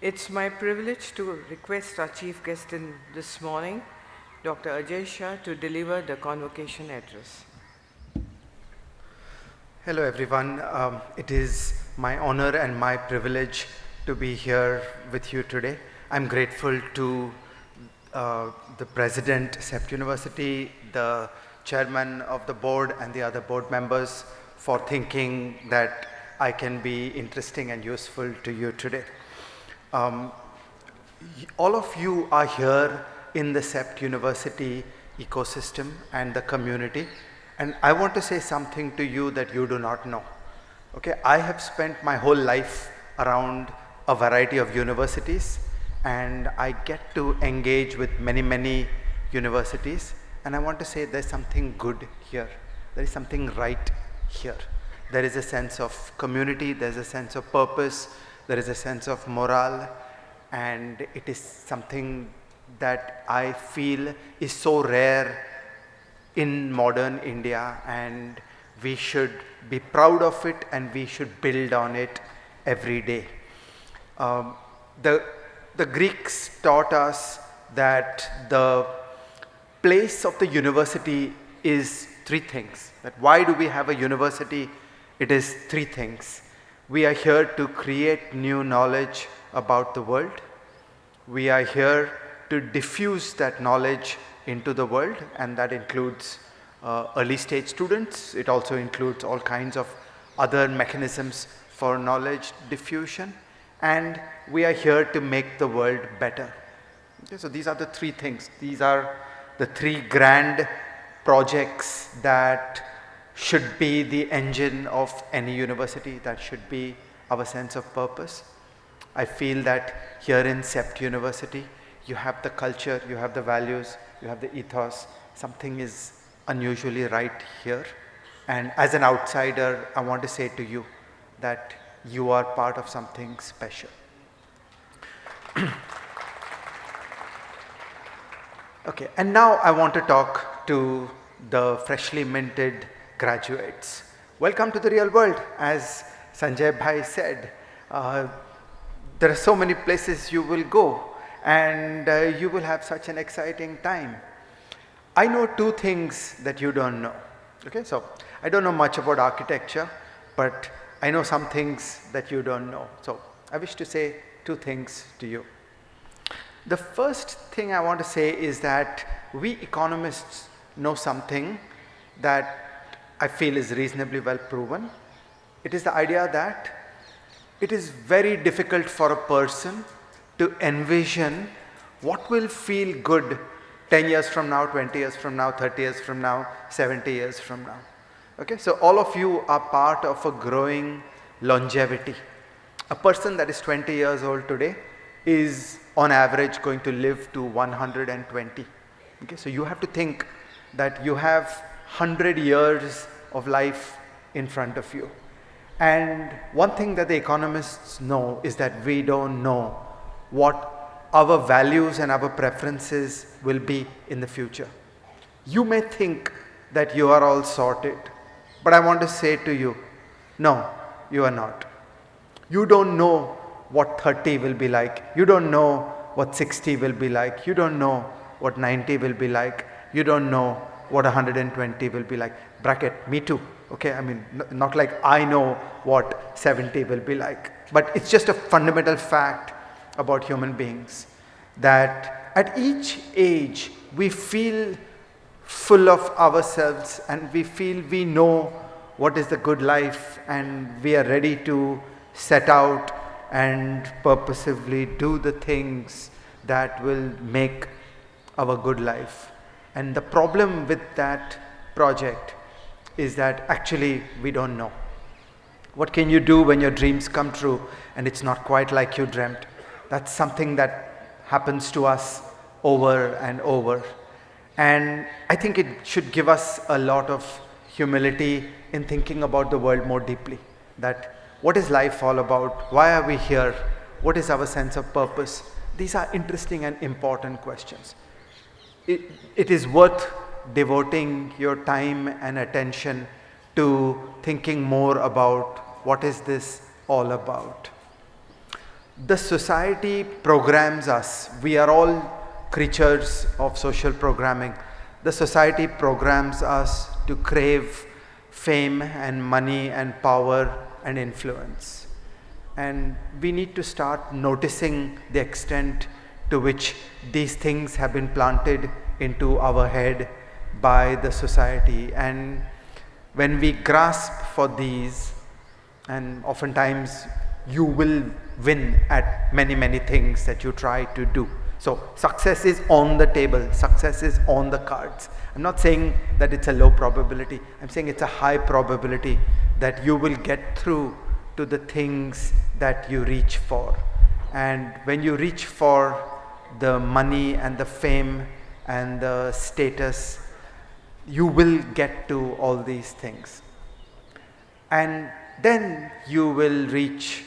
It's my privilege to request our chief guest in this morning, Dr. Ajay Shah, to deliver the convocation address. Hello everyone. It is my honor and my privilege to be here with you today. I'm grateful to the President, CEPT University, the Chairman of the board and the other board members for thinking that I can be interesting and useful to you today. All of you are here in the CEPT University ecosystem and the community, and I want to say something to you that you do not know. Okay, I have spent my whole life around a variety of universities, and I get to engage with many universities, and I want to say there's something good here. There is something right here. There is a sense of community, there's a sense of purpose, there is a sense of morale, and it is something that I feel is so rare in modern India, and we should be proud of it and we should build on it every day. The Greeks taught us that the place of the university is three things. That why do we have a university? It is three things. We are here to create new knowledge about the world. We are here to diffuse that knowledge into the world, and that includes early stage students. It also includes all kinds of other mechanisms for knowledge diffusion, and we are here to make the world better. Okay, so these are the three things. These are the three grand projects that should be the engine of any university, that should be our sense of purpose. I feel that here in CEPT University, you have the culture, you have the values, you have the ethos. Something is unusually right here. And as an outsider, I want to say to you that you are part of something special. Okay, and now I want to talk to the freshly minted graduates. Welcome to the real world. As Sanjay Bhai said, there are so many places you will go, and you will have such an exciting time. I know two things that you don't know. Okay, so I don't know much about architecture, but I know some things that you don't know. So I wish to say two things to you. The first thing I want to say is that we economists know something that I feel is reasonably well proven. It is the idea that it is very difficult for a person to envision what will feel good 10 years from now, 20 years from now, 30 years from now, 70 years from now. Okay, so all of you are part of a growing longevity. A person that is 20 years old today is on average going to live to 120. Okay, so you have to think that you have 100 years of life in front of you. And one thing that the economists know is that we don't know what our values and our preferences will be in the future. You may think that you are all sorted, but I want to say to you, no, you are not. You don't know what 30 will be like. You don't know what 60 will be like. You don't know what 90 will be like. You don't know what 120 will be like. Bracket, me too. Okay, I mean, not like I know what 70 will be like, but it's just a fundamental fact about human beings that at each age we feel full of ourselves and we feel we know what is the good life, and we are ready to set out and purposively do the things that will make our good life. And the problem with that project is that actually we don't know. What can you do when your dreams come true and it's not quite like you dreamt? That's something that happens to us over and over. And I think it should give us a lot of humility in thinking about the world more deeply. That what is life all about? Why are we here? What is our sense of purpose? These are interesting and important questions. It is worth devoting your time and attention to thinking more about what is this all about. The society programs us. We are all creatures of social programming. The society programs us to crave fame and money and power and influence. And we need to start noticing the extent to which these things have been planted into our head by the society. And when we grasp for these, and oftentimes you will win at many things that you try to do. So success is on the table, success is on the cards. I'm not saying that it's a low probability, I'm saying it's a high probability that you will get through to the things that you reach for. And when you reach for the money and the fame and the status, you will get to all these things. And then you will reach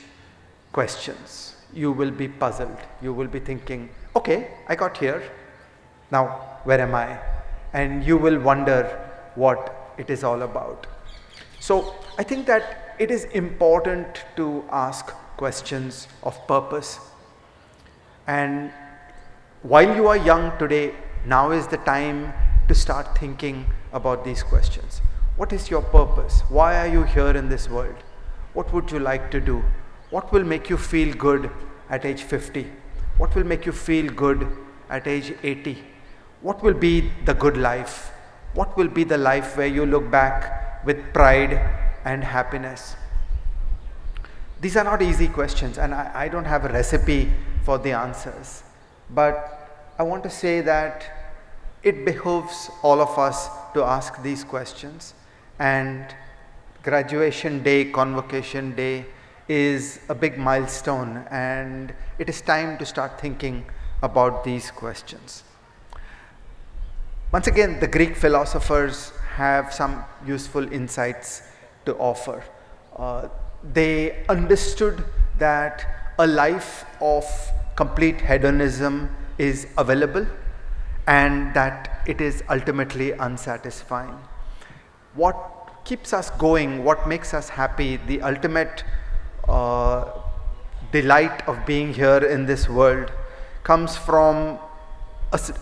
questions. You will be puzzled. You will be thinking, okay, I got here. Now, where am I? And you will wonder what it is all about. So, I think that it is important to ask questions of purpose. And while you are young today, now is the time to start thinking about these questions. What is your purpose? Why are you here in this world? What would you like to do? What will make you feel good at age 50? What will make you feel good at age 80? What will be the good life? What will be the life where you look back with pride and happiness? These are not easy questions, and I don't have a recipe for the answers. But I want to say that it behooves all of us to ask these questions. And graduation day, convocation day is a big milestone, and it is time to start thinking about these questions. Once again, the Greek philosophers have some useful insights to offer. They understood that a life of complete hedonism is available and that it is ultimately unsatisfying. What keeps us going, what makes us happy, the ultimate delight of being here in this world comes from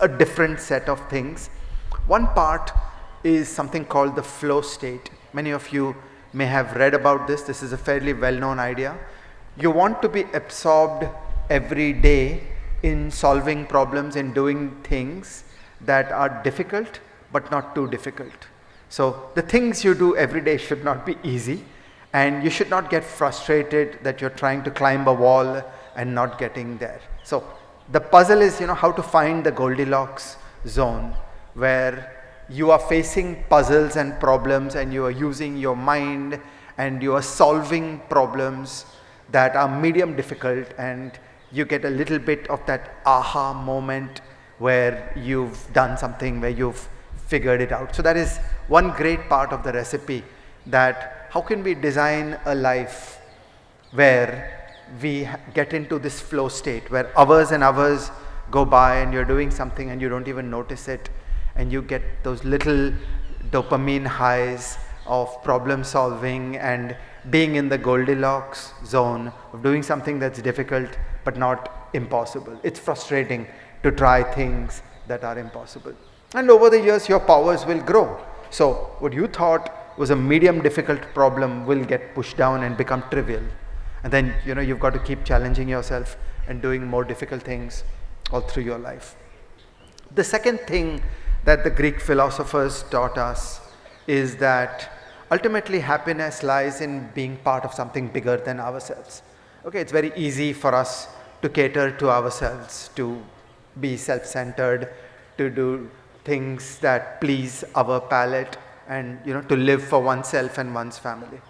a different set of things. One part is something called the flow state. Many of you may have read about this. This is a fairly well-known idea. You want to be absorbed every day in solving problems, in doing things that are difficult but not too difficult. So the things you do every day should not be easy, and you should not get frustrated that you're trying to climb a wall and not getting there. So the puzzle is, how to find the Goldilocks zone where you are facing puzzles and problems and you are using your mind and you are solving problems that are medium difficult, and you get a little bit of that aha moment where you've done something, where you've figured it out. So that is one great part of the recipe, that how can we design a life where we get into this flow state, where hours and hours go by and you're doing something and you don't even notice it, and you get those little dopamine highs of problem solving and being in the Goldilocks zone of doing something that's difficult but not impossible. It's frustrating to try things that are impossible. And over the years, your powers will grow. So what you thought was a medium difficult problem will get pushed down and become trivial. And then, you've got to keep challenging yourself and doing more difficult things all through your life. The second thing that the Greek philosophers taught us is that ultimately happiness lies in being part of something bigger than ourselves. Okay, it's very easy for us to cater to ourselves, to be self-centered, to do things that please our palate, and to live for oneself and one's family.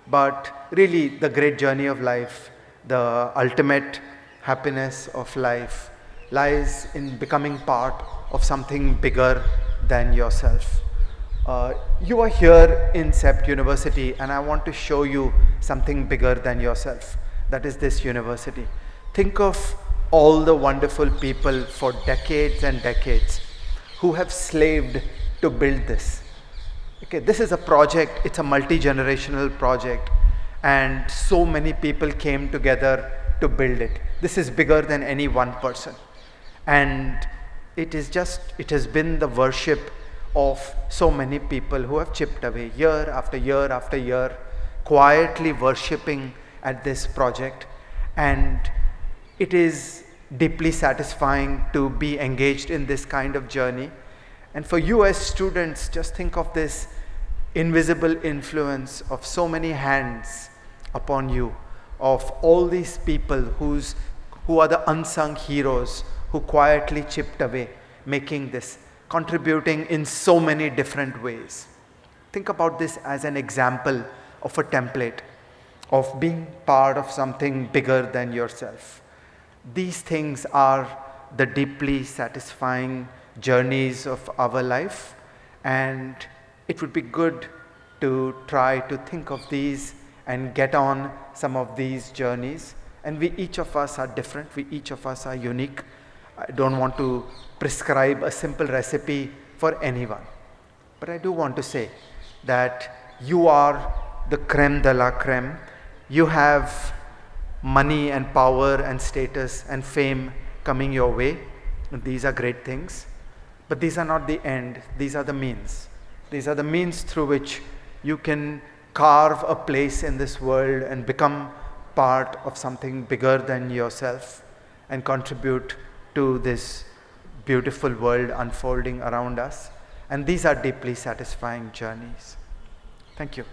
But really, the great journey of life, the ultimate happiness of life, lies in becoming part of something bigger than yourself. You are here in Sept University, and I want to show you something bigger than yourself. That is this university. Think of all the wonderful people for decades and decades who have slaved to build this. Okay, this is a project, it's a multi-generational project, and so many people came together to build it. This is bigger than any one person. And it has been the worship of so many people who have chipped away year after year after year, quietly worshipping at this project. And it is deeply satisfying to be engaged in this kind of journey. And for you as students, just think of this invisible influence of so many hands upon you, of all these people who are the unsung heroes who quietly chipped away, making this, contributing in so many different ways. Think about this as an example of a template of being part of something bigger than yourself. These things are the deeply satisfying journeys of our life, and it would be good to try to think of these and get on some of these journeys. And each of us are different, each of us are unique. I don't want to prescribe a simple recipe for anyone. But I do want to say that you are the creme de la creme. You have money and power and status and fame coming your way. These are great things. But these are not the end. These are the means. These are the means through which you can carve a place in this world and become part of something bigger than yourself and contribute to this beautiful world unfolding around us. And these are deeply satisfying journeys. Thank you.